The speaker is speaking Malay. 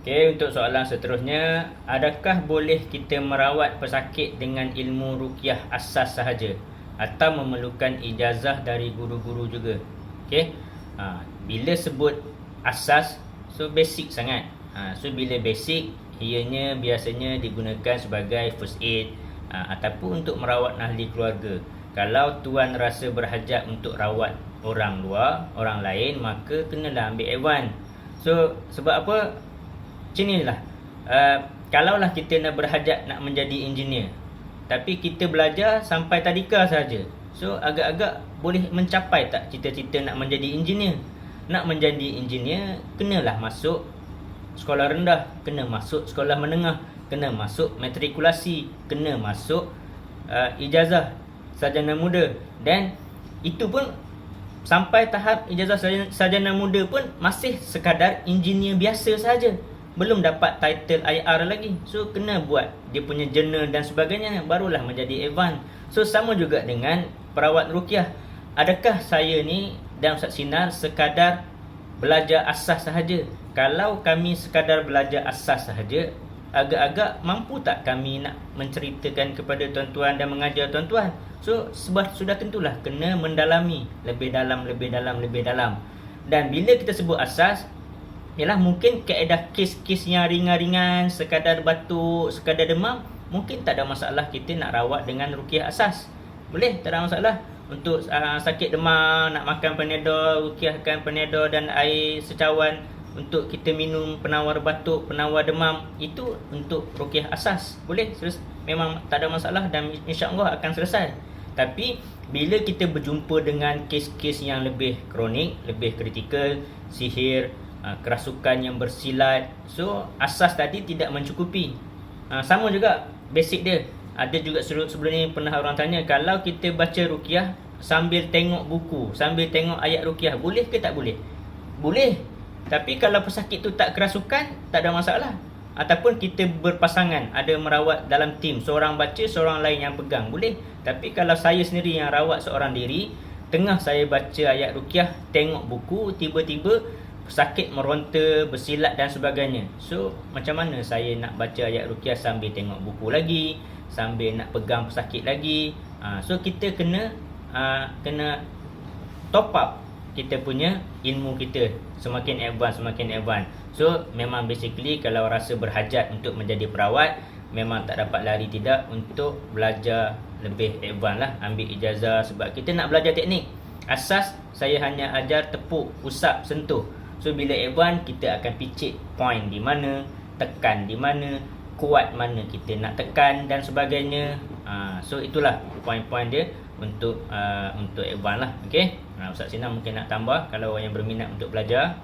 Okey, untuk soalan seterusnya, adakah boleh kita merawat pesakit dengan ilmu ruqyah asas sahaja atau memerlukan ijazah dari guru-guru juga? Okey. Bila sebut asas, so basic sangat. So bila basic, ianya biasanya digunakan sebagai first aid ataupun untuk merawat ahli keluarga. Kalau tuan rasa berhajat untuk rawat orang luar, orang lain, maka kenalah ambil advance. So sebab apa? Macam ni lah. Kalaulah kita nak berhajat nak menjadi engineer, tapi kita belajar sampai tadika saja, so agak-agak boleh mencapai tak cita-cita nak menjadi engineer? Nak menjadi engineer, kenalah masuk sekolah rendah, kena masuk sekolah menengah, kena masuk matrikulasi, kena masuk ijazah sarjana muda. Dan itu pun sampai tahap ijazah sarjana muda pun masih sekadar engineer biasa saja, belum dapat title IR lagi. So kena buat dia punya journal dan sebagainya, barulah menjadi advance. So sama juga dengan perawat ruqyah. Adakah saya ni dan Ustaz Sinar sekadar belajar asas sahaja? Kalau kami sekadar belajar asas sahaja, agak-agak mampu tak kami nak menceritakan kepada tuan-tuan dan mengajar tuan-tuan? So sudah tentulah kena mendalami lebih dalam. Dan bila kita sebut asas, ialah mungkin kaedah kes-kes yang ringan-ringan, sekadar batuk, sekadar demam, mungkin tak ada masalah kita nak rawat dengan ruqyah asas. Boleh, tak ada masalah. Untuk sakit demam, nak makan Panadol, ruqyahkan Panadol dan air secawan untuk kita minum, penawar batuk, penawar demam, itu untuk ruqyah asas. Boleh, memang tak ada masalah dan insya-Allah akan selesai. Tapi bila kita berjumpa dengan kes-kes yang lebih kronik, lebih kritikal, sihir, kerasukan yang bersilat, so asas tadi tidak mencukupi. Sama juga basic dia. Ada juga sebelum ni pernah orang tanya, kalau kita baca ruqyah sambil tengok buku, sambil tengok ayat ruqyah, boleh ke tak boleh? Boleh. Tapi kalau pesakit tu tak kerasukan, tak ada masalah. Ataupun kita berpasangan, ada merawat dalam tim, seorang baca, seorang lain yang pegang, boleh. Tapi kalau saya sendiri yang rawat seorang diri, tengah saya baca ayat ruqyah, tengok buku, tiba-tiba pesakit meronta, bersilat dan sebagainya. So macam mana saya nak baca ayat ruqyah sambil tengok buku lagi, sambil nak pegang pesakit lagi? So kita kena top up kita punya ilmu kita, semakin advance. So memang basically kalau rasa berhajat untuk menjadi perawat, memang tak dapat lari tidak untuk belajar lebih advance lah, ambil ijazah. Sebab kita nak belajar teknik. Asas saya hanya ajar tepuk, usap, sentuh. So bila advance, kita akan picit point di mana, tekan di mana, kuat mana kita nak tekan dan sebagainya. So itulah poin-poin dia untuk advance lah. Okey. Ustaz Sinar mungkin nak tambah kalau yang berminat untuk belajar.